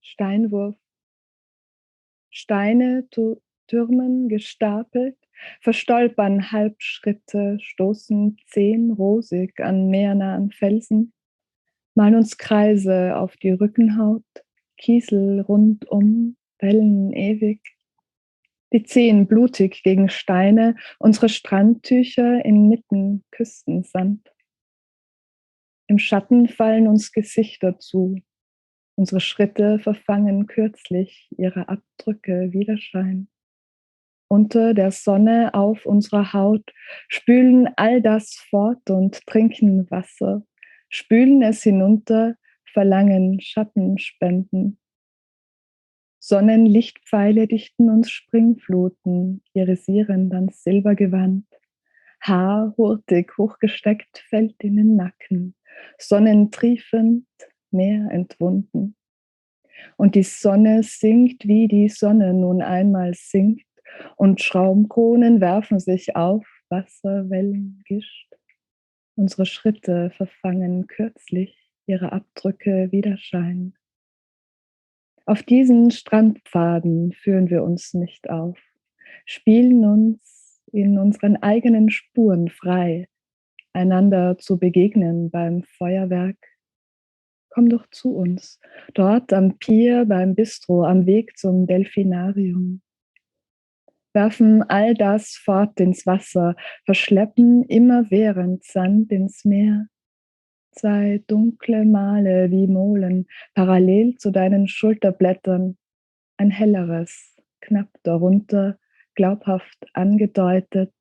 Steinwurf. Steine türmen gestapelt, verstolpern Halbschritte, stoßen Zehen rosig an meernahen Felsen, malen uns Kreise auf die Rückenhaut, Kiesel rundum, Wellen ewig. Die Zehen blutig gegen Steine, unsere Strandtücher inmitten Küstensand. Im Schatten fallen uns Gesichter zu, unsere Schritte verfangen kürzlich, ihre Abdrücke Widerschein. Unter der Sonne auf unserer Haut spülen all das fort und trinken Wasser, spülen es hinunter, verlangen Schattenspenden. Sonnenlichtpfeile dichten uns Springfluten, irisieren dann Silbergewand. Haar hurtig hochgesteckt fällt in den Nacken, sonnentriefend, Meer entwunden. Und die Sonne sinkt, wie die Sonne nun einmal sinkt, und Schaumkronen werfen sich auf, Wasserwellen gischt. Unsere Schritte verfangen kürzlich, ihre Abdrücke Widerschein. Auf diesen Strandpfaden führen wir uns nicht auf, spielen uns in unseren eigenen Spuren frei, einander zu begegnen beim Feuerwerk. Komm doch zu uns, dort am Pier, beim Bistro, am Weg zum Delfinarium. Werfen all das fort ins Wasser, verschleppen immerwährend Sand ins Meer. 2 dunkle Male wie Molen, parallel zu deinen Schulterblättern, ein helleres, knapp darunter, glaubhaft angedeutet,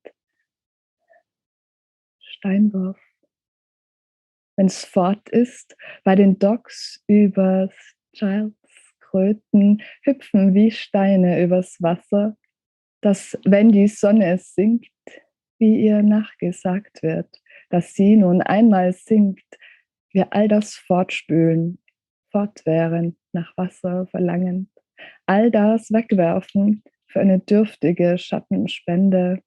Steinwurf. Wenn's fort ist, bei den Docks übers Childs Kröten hüpfen wie Steine übers Wasser, dass, wenn die Sonne es sinkt, wie ihr nachgesagt wird, dass sie nun einmal sinkt, wir all das fortspülen, fortwährend nach Wasser verlangend, all das wegwerfen für eine dürftige Schattenspende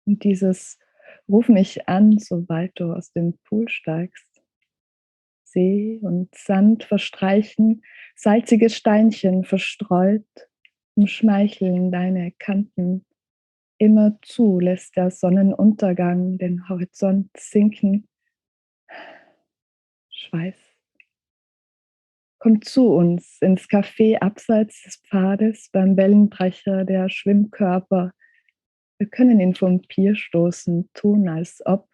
und dieses Ruf mich an, sobald du aus dem Pool steigst. See und Sand verstreichen, salzige Steinchen verstreut, umschmeicheln deine Kanten. Immerzu lässt der Sonnenuntergang den Horizont sinken. Schweiß. Komm zu uns ins Café abseits des Pfades beim Wellenbrecher der Schwimmkörper. Wir können ihn vom Pier stoßen, tun als ob.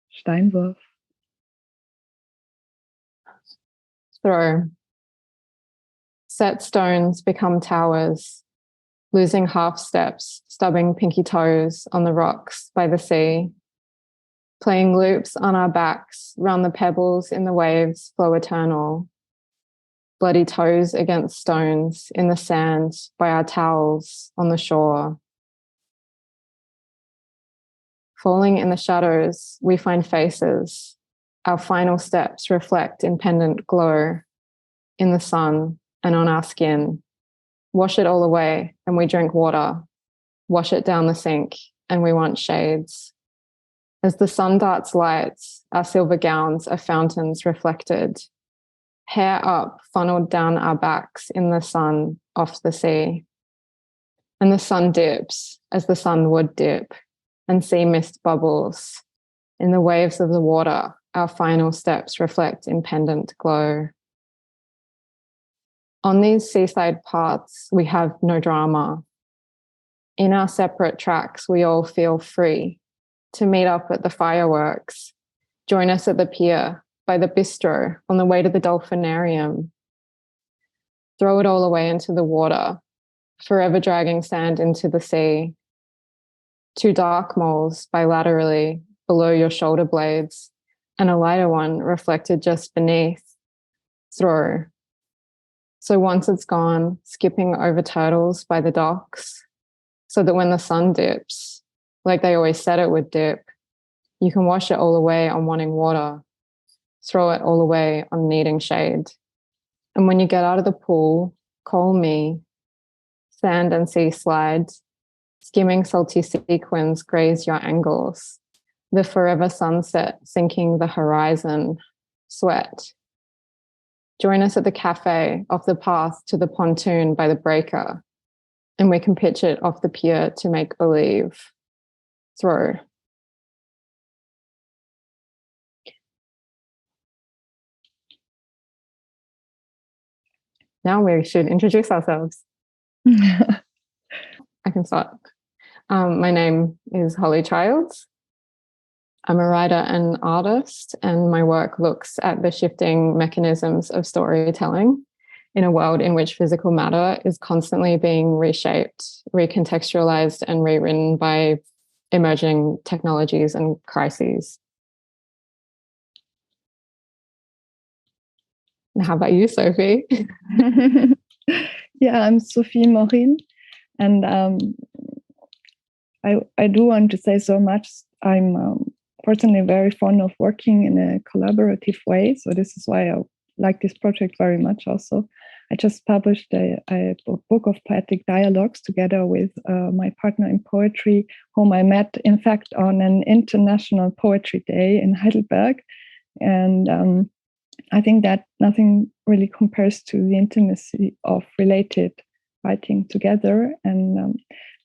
Steinwurf. Throw. Set stones become towers, losing half steps, stubbing pinky toes on the rocks by the sea. Playing loops on our backs, round the pebbles in the waves flow eternal. Bloody toes against stones in the sand by our towels on the shore. Falling in the shadows, we find faces. Our final steps reflect in pendant glow in the sun and on our skin. Wash it all away and we drink water. Wash it down the sink and we want shades. As the sun darts lights, our silver gowns are fountains reflected. Hair up, funneled down our backs in the sun off the sea. And the sun dips as the sun would dip, and sea mist bubbles. In the waves of the water, our final steps reflect in pendant glow. On these seaside paths, we have no drama. In our separate tracks, we all feel free to meet up at the fireworks, join us at the pier, by the bistro, on the way to the dolphinarium. Throw it all away into the water, forever dragging sand into the sea. 2 dark moles bilaterally below your shoulder blades, and a lighter one reflected just beneath. Throw. So once it's gone, skipping over turtles by the docks, so that when the sun dips, like they always said it would dip, you can wash it all away on wanting water, throw it all away on needing shade. And when you get out of the pool, call me. Sand and sea slides, skimming salty sequins graze your ankles. The forever sunset sinking the horizon, sweat. Join us at the cafe off the path to the pontoon by the breaker, and we can pitch it off the pier to make believe. Throw. Now we should introduce ourselves. I can start. My name is Holly Childs. I'm a writer and artist, and my work looks at the shifting mechanisms of storytelling in a world in which physical matter is constantly being reshaped, recontextualized, and rewritten by emerging technologies and crises. How about you, Sophie? Yeah, I'm Sofie Morin, and I do want to say so much. I'm personally very fond of working in a collaborative way, so this is why I like this project very much. Also, I just published a book of poetic dialogues together with my partner in poetry, whom I met, in fact, on an International Poetry Day in Heidelberg, and I think that nothing really compares to the intimacy of related writing together, and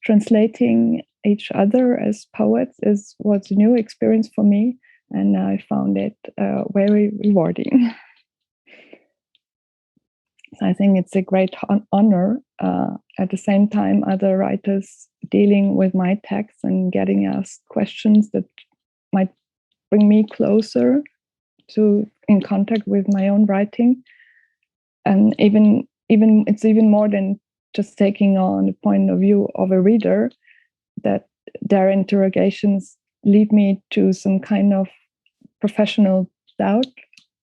translating each other as poets was a new experience for me, and I found it very rewarding. So I think it's a great honor. At the same time, other writers dealing with my text and getting asked questions that might bring me closer to in contact with my own writing, and even it's even more than just taking on the point of view of a reader, that their interrogations lead me to some kind of professional doubt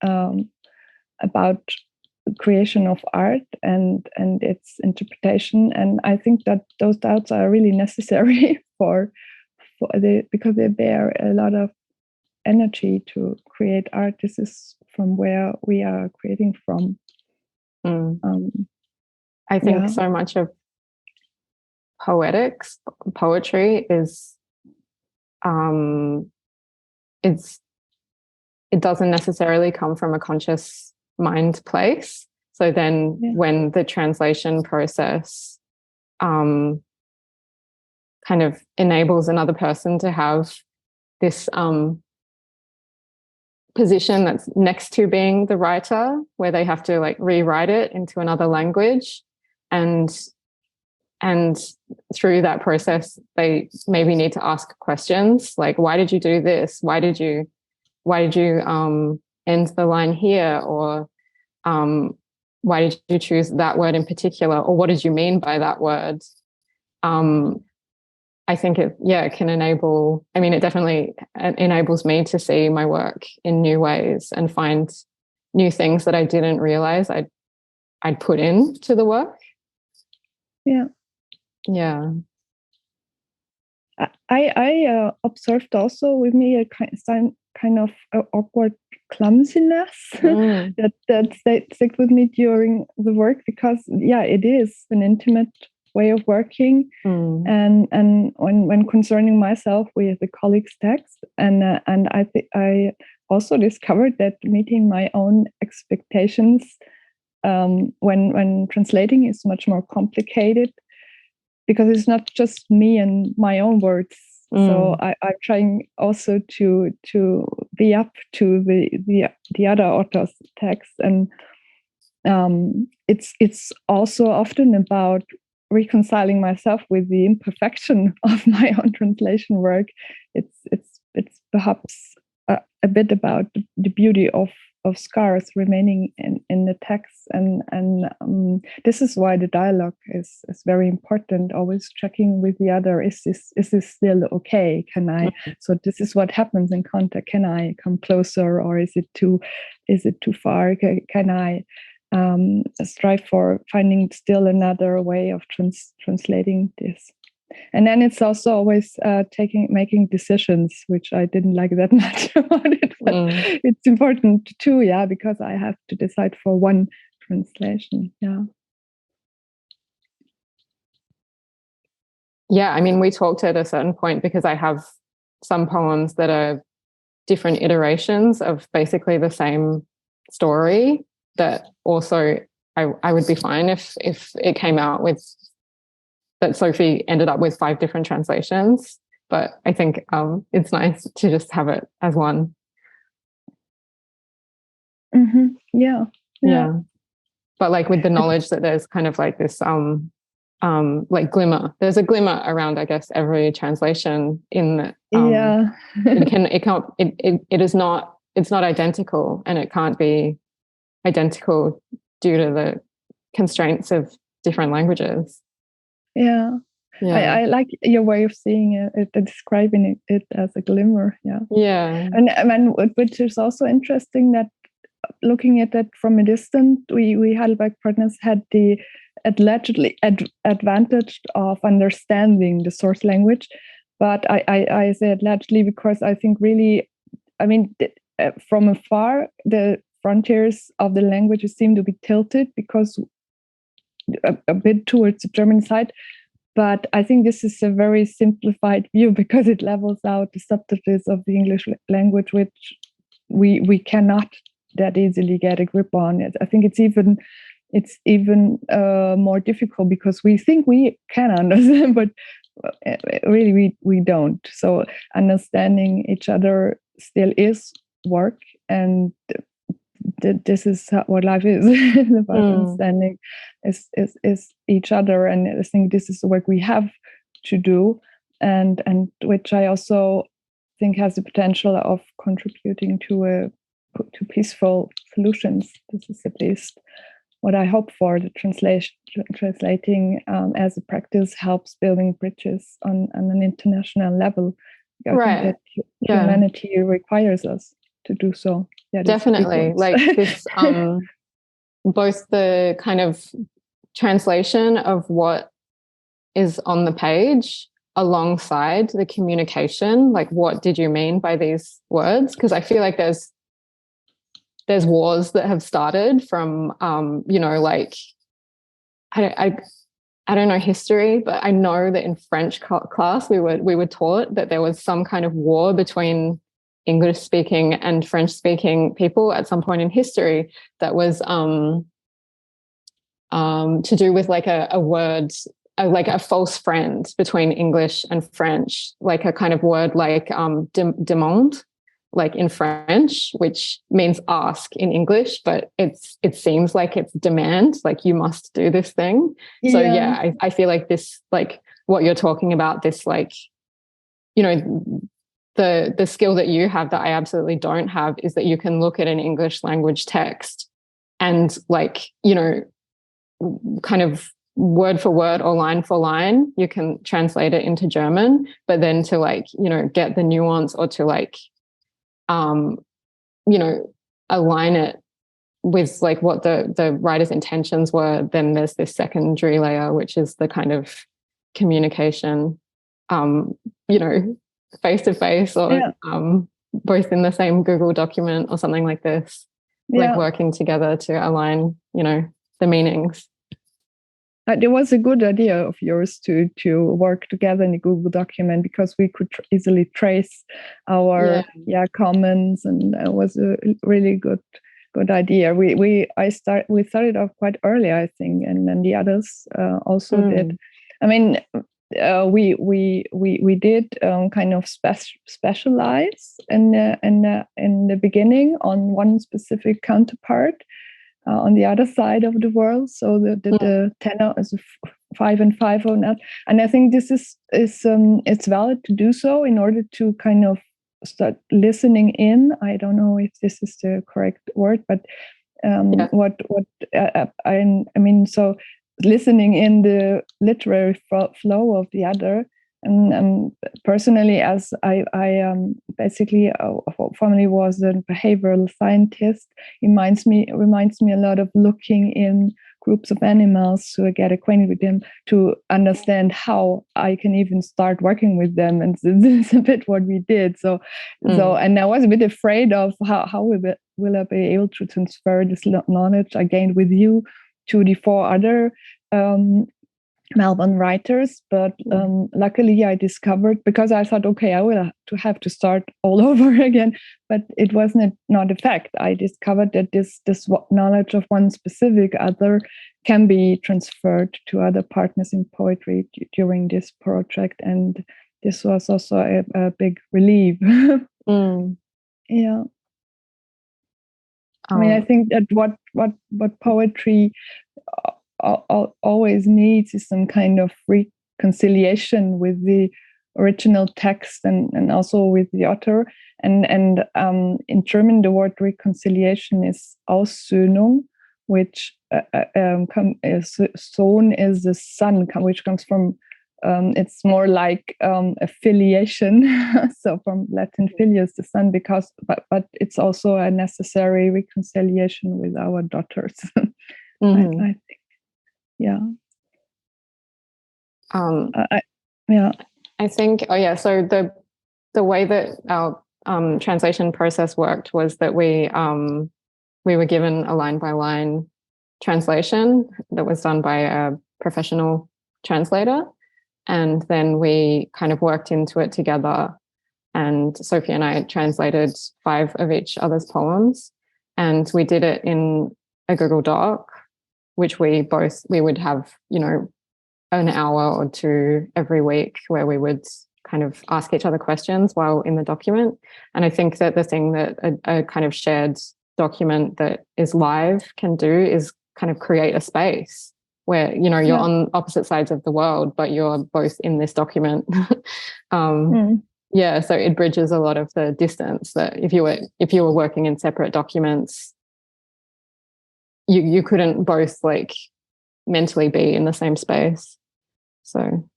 about the creation of art and its interpretation, and I think that those doubts are really necessary because they bear a lot of energy to create art. This is from where we are creating from. I think so much of poetry is it doesn't necessarily come from a conscious mind place. So then when the translation process kind of enables another person to have this position that's next to being the writer, where they have to like rewrite it into another language, and through that process they maybe need to ask questions like, why did you do this, why did you end the line here, or why did you choose that word in particular, or what did you mean by that word? I think it can enable, I mean, it definitely enables me to see my work in new ways and find new things that I didn't realize I'd put into the work. Yeah. I observed also with me a kind of awkward clumsiness that stayed with me during the work, because it is an intimate way of working, and when concerning myself with the colleague's text, and I also discovered that meeting my own expectations when translating is much more complicated, because it's not just me and my own words. So I'm trying also to be up to the other author's text, and it's also often about reconciling myself with the imperfection of my own translation work. It's perhaps a bit about the beauty of scars remaining in the text, and this is why the dialogue is very important. Always checking with the other: is this still okay? Can I? So this is what happens in contact. Can I come closer, or is it too far? Can I strive for finding still another way of translating this? And then it's also always making decisions, which I didn't like that much about it. But it's important too, because I have to decide for one translation. Yeah, I mean, we talked at a certain point, because I have some poems that are different iterations of basically the same story, that also I would be fine if it came out with that Sofie ended up with 5 different translations. But I think it's nice to just have it as one. Mm-hmm. Yeah. But like with the knowledge that there's kind of like this like glimmer. There's a glimmer around, I guess, every translation in the, it is not, it's not identical, and it can't be identical due to the constraints of different languages. Yeah. I like your way of seeing it, describing it as a glimmer. And which is also interesting that looking at that from a distance, we Heidelberg partners had the allegedly advantage of understanding the source language, but I say allegedly because I think really, I mean, from afar the frontiers of the languages seem to be tilted because a bit towards the German side. But I think this is a very simplified view because it levels out the subtleties of the English language, which we cannot that easily get a grip on. I think it's even more difficult because we think we can understand, but really we don't. So understanding each other still is work, and this is what life is about. Understanding is each other, and I think this is the work we have to do, and which I also think has the potential of contributing to peaceful solutions. This is at least what I hope for. The translating as a practice helps building bridges on an international level. I think that humanity requires us to do so. Definitely, like this both the kind of translation of what is on the page alongside the communication, like what did you mean by these words? Because I feel like there's wars that have started from like I don't know history, but I know that in French class we were taught that there was some kind of war between English-speaking and French-speaking people at some point in history that was to do with like a word, like a false friend between English and French, like a kind of word like demande, like in French, which means ask in English, but it seems like it's demand, like you must do this thing. So I feel like this, like what you're talking about, this like, the skill that you have that I absolutely don't have is that you can look at an English language text and like, kind of word for word or line for line, you can translate it into German, but then to like, get the nuance or to like, align it with like what the writer's intentions were, then there's this secondary layer, which is the kind of communication, face to face or both in the same Google document or something like this, like working together to align, the meanings. There was a good idea of yours to work together in a Google document because we could easily trace our comments, and it was a really good idea. We started off quite early, I think, and then the others also did. I mean, we did kind of specialize in the beginning on one specific counterpart on the other side of the world. So the tenor is 5 and 5 on that, and I think this is it's valid to do so in order to kind of start listening in. I don't know if this is the correct word, but I mean, so listening in the literary flow of the other. And personally, as I basically formerly was a behavioral scientist, it reminds me a lot of looking in groups of animals to get acquainted with them, to understand how I can even start working with them. And this is a bit what we did. So and I was a bit afraid of how will I be able to transfer this knowledge I gained with you to the 4 other Melbourne writers, but luckily I discovered, because I thought, okay, I will have to start all over again, but it wasn't not a fact. I discovered that this knowledge of one specific other can be transferred to other partners in poetry during this project, and this was also a big relief. Yeah. I mean, I think that what poetry always needs is some kind of reconciliation with the original text and also with the author. And in German, the word reconciliation is Aussöhnung, which Sohn is the son, which comes from it's more like affiliation, so from Latin filius, the son, because but it's also a necessary reconciliation with our daughters. I think. Yeah. I think. So the way that our translation process worked was that we were given a line by line translation that was done by a professional translator, and then we kind of worked into it together. And Sofie and I translated 5 of each other's poems, and we did it in a Google Doc, which we would have, an hour or 2 every week where we would kind of ask each other questions while in the document. And I think that the thing that a kind of shared document that is live can do is kind of create a space where, you're on opposite sides of the world, but you're both in this document. Yeah, so it bridges a lot of the distance that if you were working in separate documents, you couldn't both like mentally be in the same space. So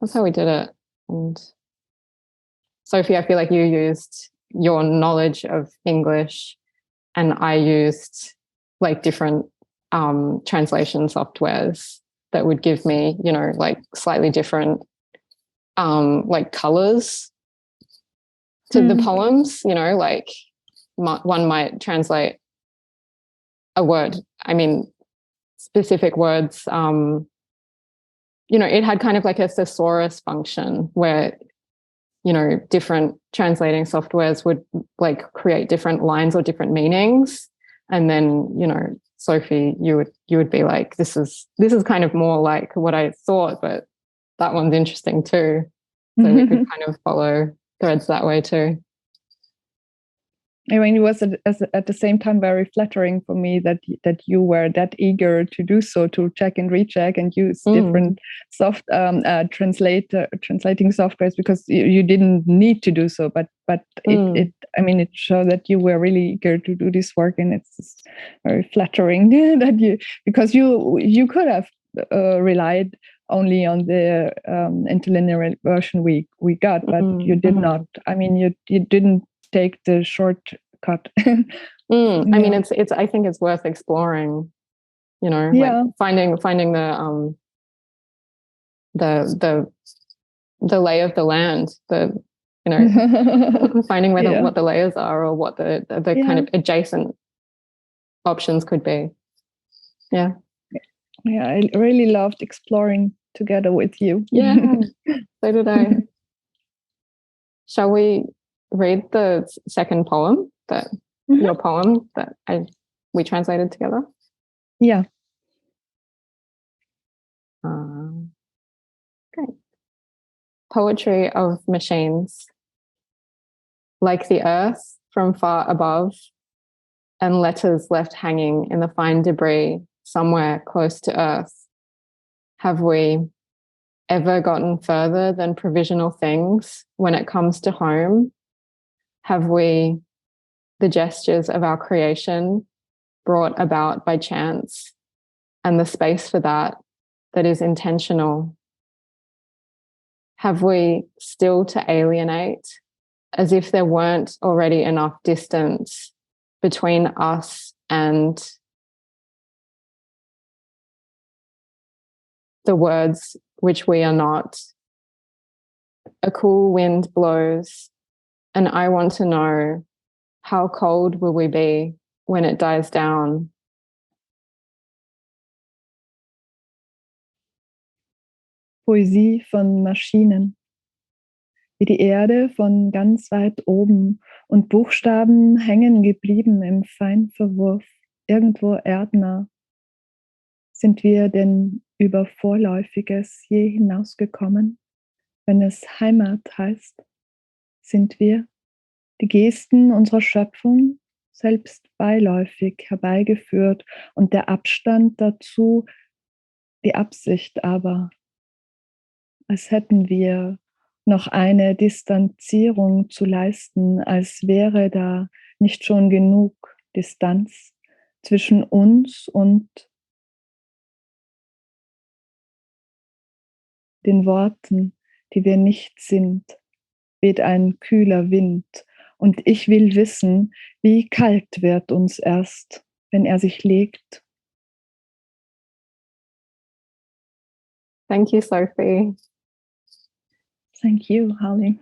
that's how we did it. And Sofie, I feel like you used your knowledge of English, and I used like different translation softwares that would give me, like slightly different like colors to the poems, like one might translate a word, specific words, it had kind of like a thesaurus function where, different translating softwares would like create different lines or different meanings. And then, Sofie, you would be like, this is kind of more like what I thought, but that one's interesting too. So we could kind of follow threads that way too. I mean, it was at the same time very flattering for me that you were that eager to do so, to check and recheck and use different translating softwares, because you didn't need to do so, but it showed that you were really eager to do this work, and it's very flattering that because you could have relied only on the interlinear version we got, but you did not. I mean, you didn't take the shortcut. I mean, it's. I think it's worth exploring. Like finding the lay of the land. Finding what the layers are, or what the kind of adjacent options could be. Yeah. Yeah, I really loved exploring together with you. Yeah, so did I. Shall we read the second poem, your poem that we translated together? Yeah. Great. Poetry of machines. Like the earth from far above, and letters left hanging in the fine debris somewhere close to earth. Have we ever gotten further than provisional things when it comes to home? Have we the gestures of our creation brought about by chance, and the space for that is intentional? Have we still to alienate, as if there weren't already enough distance between us and the words which we are not? A cool wind blows, and I want to know, how cold will we be when it dies down? Poesie von Maschinen, wie die Erde von ganz weit oben und Buchstaben hängen geblieben im Feinverwurf, irgendwo erdnah. Sind wir denn über Vorläufiges je hinausgekommen, wenn es Heimat heißt? Sind wir, die Gesten unserer Schöpfung, selbst beiläufig herbeigeführt und der Abstand dazu die Absicht aber, als hätten wir noch eine Distanzierung zu leisten, als wäre da nicht schon genug Distanz zwischen uns und den Worten, die wir nicht sind, weht ein kühler Wind. Und ich will wissen, wie kalt wird uns erst, wenn er sich legt. Thank you, Sophie. Thank you, Holly.